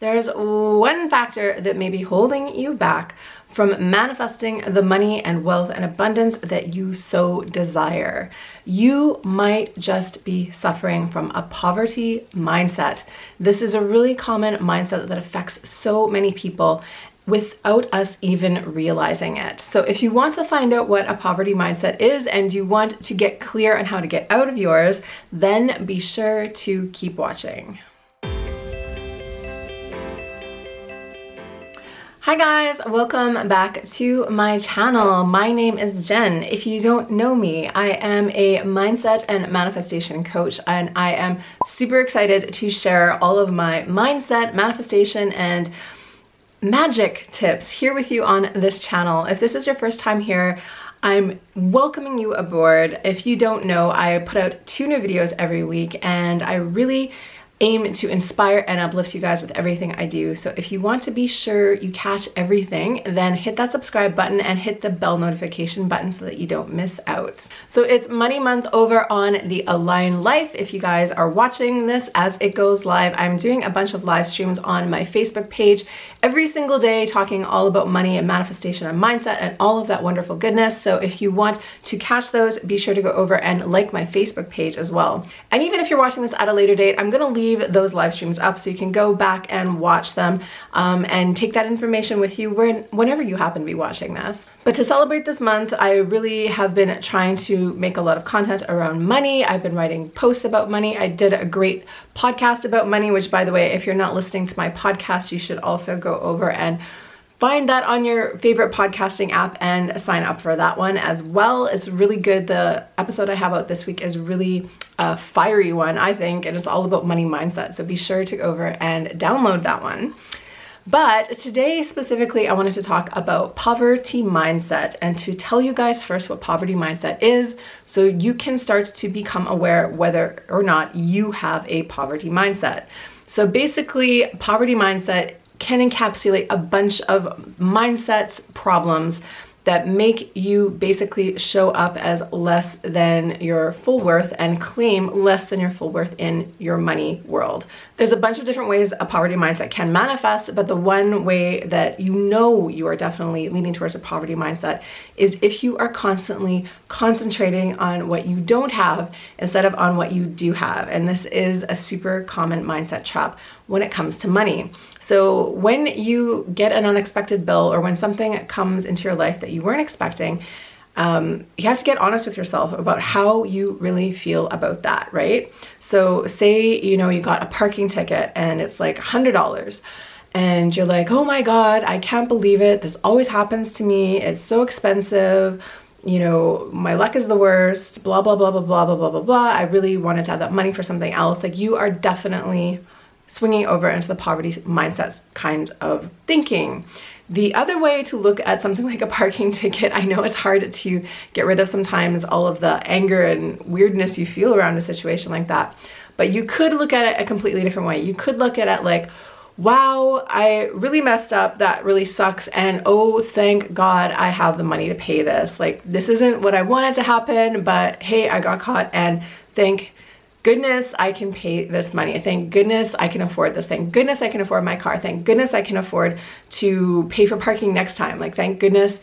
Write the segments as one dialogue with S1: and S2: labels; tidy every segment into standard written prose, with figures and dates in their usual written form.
S1: There's one factor that may be holding you back from manifesting the money and wealth and abundance that you so desire. You might just be suffering from a poverty mindset. This is a really common mindset that affects so many people without us even realizing it. So if you want to find out what a poverty mindset is and you want to get clear on how to get out of yours, then be sure to keep watching. Hi guys, welcome back to my channel. My name is Jen. If you don't know me, I am a mindset and manifestation coach, and I am super excited to share all of my mindset, manifestation, and magic tips here with you on this channel. If this is your first time here, I'm welcoming you aboard. If you don't know, I put out 2 new videos every week, and I really aim to inspire and uplift you guys with everything I do. So if you want to be sure you catch everything, then hit that subscribe button and hit the bell notification button so that you don't miss out. So it's Money Month over on the Align Life. If you guys are watching this as it goes live, I'm doing a bunch of live streams on my Facebook page every single day, talking all about money and manifestation and mindset and all of that wonderful goodness. So if you want to catch those, be sure to go over and like my Facebook page as well. And even if you're watching this at a later date, I'm gonna leave those live streams up so you can go back and watch them and take that information with you whenever you happen to be watching this. But to celebrate this month, I really have been trying to make a lot of content around money. I've been writing posts about money. I did a great podcast about money, which, by the way, if you're not listening to my podcast, you should also go over and find that on your favorite podcasting app and sign up for that one as well. It's really good. The episode I have out this week is really a fiery one, I think, and it's all about money mindset. So be sure to go over and download that one. But today specifically, I wanted to talk about poverty mindset and to tell you guys first what poverty mindset is so you can start to become aware whether or not you have a poverty mindset. So basically, poverty mindset can encapsulate a bunch of mindset problems that make you basically show up as less than your full worth and claim less than your full worth in your money world. There's a bunch of different ways a poverty mindset can manifest, but the one way that you know you are definitely leaning towards a poverty mindset is if you are constantly concentrating on what you don't have instead of on what you do have. And this is a super common mindset trap when it comes to money. So when you get an unexpected bill or when something comes into your life that you weren't expecting, you have to get honest with yourself about how you really feel about that, right? So say, you got a parking ticket and it's like $100 and you're like, oh my God, I can't believe it. This always happens to me. It's so expensive. My luck is the worst, blah, blah, blah, blah, blah, blah, blah, blah, blah. I really wanted to have that money for something else. Like, you are definitely swinging over into the poverty mindset kind of thinking. The other way to look at something like a parking ticket, I know it's hard to get rid of sometimes all of the anger and weirdness you feel around a situation like that, but you could look at it a completely different way. You could look at it like, wow, I really messed up, that really sucks, and oh, thank God I have the money to pay this. Like, this isn't what I wanted to happen, but hey, I got caught, and thank goodness I can pay this money. Thank goodness I can afford this. Thank goodness I can afford my car. Thank goodness I can afford to pay for parking next time. Like, thank goodness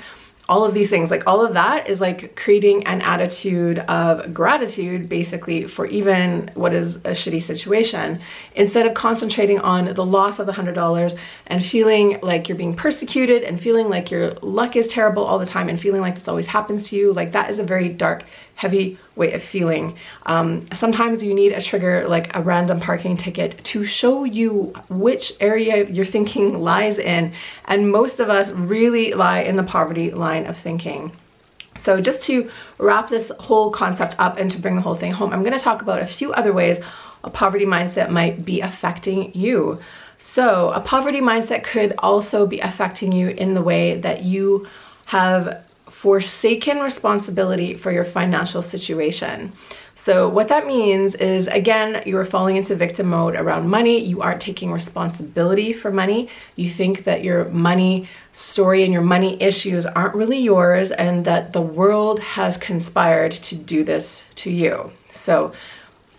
S1: all of these things, like all of that is like creating an attitude of gratitude basically for even what is a shitty situation, instead of concentrating on the loss of the $100 and feeling like you're being persecuted and feeling like your luck is terrible all the time and feeling like this always happens to you. Like, that is a very dark, heavy way of feeling. Sometimes you need a trigger like a random parking ticket to show you which area your thinking lies in, and most of us really lie in the poverty line of thinking. So just to wrap this whole concept up and to bring the whole thing home, I'm going to talk about a few other ways a poverty mindset might be affecting you. So a poverty mindset could also be affecting you in the way that you have forsaken responsibility for your financial situation. So what that means is, again, you're falling into victim mode around money. You aren't taking responsibility for money. You think that your money story and your money issues aren't really yours, and that the world has conspired to do this to you. So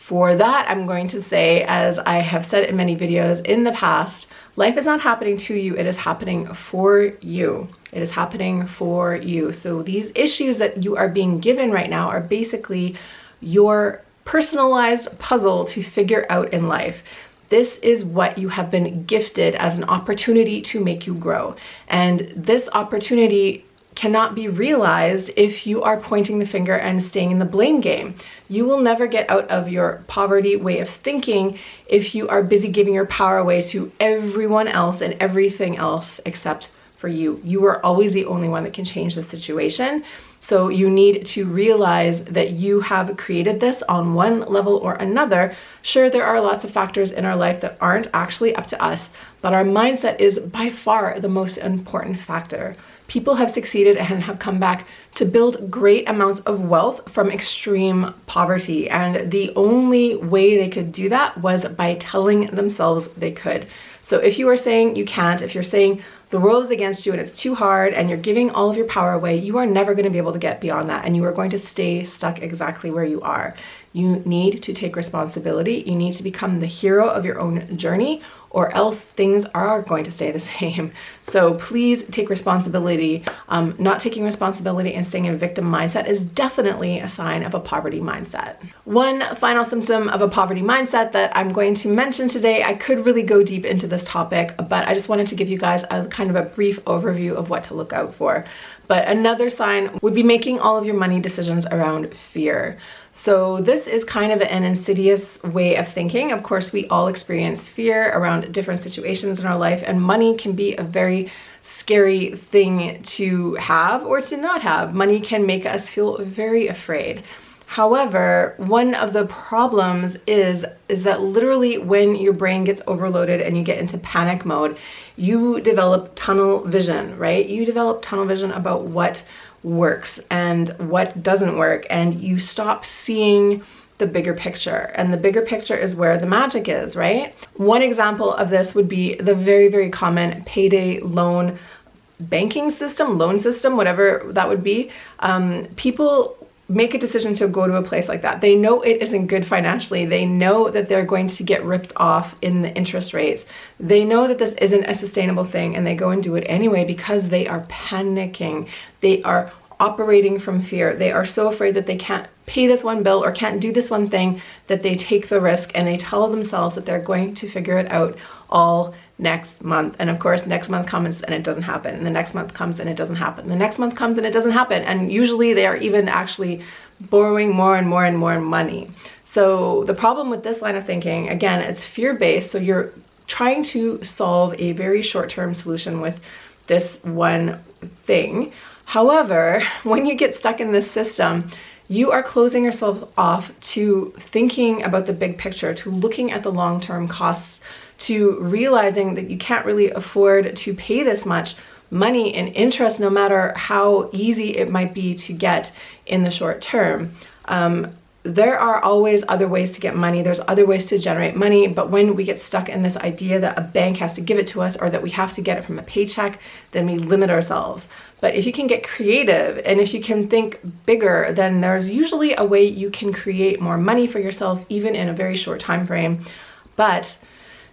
S1: For that, I'm going to say, as I have said in many videos in the past, life is not happening to you, it is happening for you. It is happening for you. So these issues that you are being given right now are basically your personalized puzzle to figure out in life. This is what you have been gifted as an opportunity to make you grow. And this opportunity cannot be realized if you are pointing the finger and staying in the blame game. You will never get out of your poverty way of thinking if you are busy giving your power away to everyone else and everything else except for you. You are always the only one that can change the situation. So you need to realize that you have created this on one level or another. Sure, there are lots of factors in our life that aren't actually up to us, but our mindset is by far the most important factor. People have succeeded and have come back to build great amounts of wealth from extreme poverty. And the only way they could do that was by telling themselves they could. So if you are saying you can't, if you're saying the world is against you and it's too hard and you're giving all of your power away, you are never going to be able to get beyond that. And you are going to stay stuck exactly where you are. You need to take responsibility. You need to become the hero of your own journey, or else things are going to stay the same. So please take responsibility. Not taking responsibility and staying in a victim mindset is definitely a sign of a poverty mindset. One final symptom of a poverty mindset that I'm going to mention today, I could really go deep into this topic, but I just wanted to give you guys a kind of a brief overview of what to look out for. But another sign would be making all of your money decisions around fear. So this is kind of an insidious way of thinking. Of course, we all experience fear around different situations in our life, and money can be a very scary thing to have or to not have. Money can make us feel very afraid. However, one of the problems is that literally when your brain gets overloaded and you get into panic mode, you develop tunnel vision, right? You develop tunnel vision about what works and what doesn't work, and you stop seeing the bigger picture. And the bigger picture is where the magic is, right? One example of this would be the very, very common payday loan banking system, loan system, whatever that would be. People make a decision to go to a place like that. They know it isn't good financially. They know that they're going to get ripped off in the interest rates. They know that this isn't a sustainable thing, and they go and do it anyway because they are panicking. They are operating from fear. They are so afraid that they can't pay this one bill or can't do this one thing that they take the risk, and they tell themselves that they're going to figure it out all next month. And of course, next month comes and it doesn't happen. And the next month comes and it doesn't happen. The next month comes and it doesn't happen. And usually they are even actually borrowing more and more and more money. So the problem with this line of thinking, again, it's fear-based. So you're trying to solve a very short-term solution with this one thing. However, when you get stuck in this system, you are closing yourself off to thinking about the big picture, to looking at the long-term costs, to realizing that you can't really afford to pay this much money in interest, no matter how easy it might be to get in the short term. There are always other ways to get money. There's other ways to generate money. But when we get stuck in this idea that a bank has to give it to us or that we have to get it from a paycheck, then we limit ourselves. But if you can get creative and if you can think bigger, then there's usually a way you can create more money for yourself, even in a very short time frame. But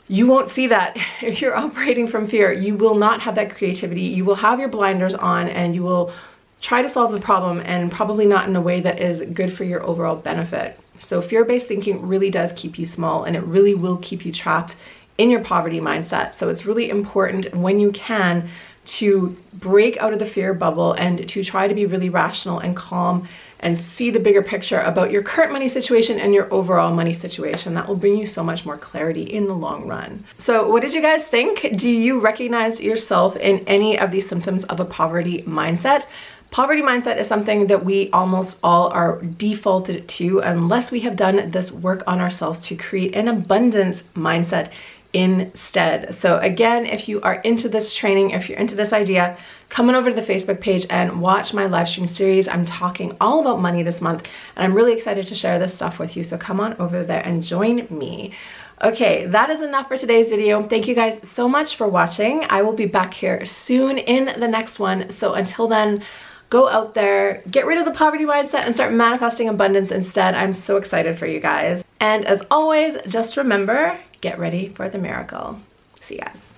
S1: you won't see that if you're operating from fear. You will not have that creativity. You will have your blinders on and you will try to solve the problem, and probably not in a way that is good for your overall benefit. So fear-based thinking really does keep you small, and it really will keep you trapped in your poverty mindset. So it's really important when you can to break out of the fear bubble and to try to be really rational and calm and see the bigger picture about your current money situation and your overall money situation. That will bring you so much more clarity in the long run. So what did you guys think? Do you recognize yourself in any of these symptoms of a poverty mindset? Poverty mindset is something that we almost all are defaulted to unless we have done this work on ourselves to create an abundance mindset instead. So again, if you are into this training, if you're into this idea, come on over to the Facebook page and watch my live stream series. I'm talking all about money this month, and I'm really excited to share this stuff with you. So come on over there and join me. Okay, that is enough for today's video. Thank you guys so much for watching. I will be back here soon in the next one. So until then, go out there, get rid of the poverty mindset and start manifesting abundance instead. I'm so excited for you guys. And as always, just remember, get ready for the miracle. See you guys.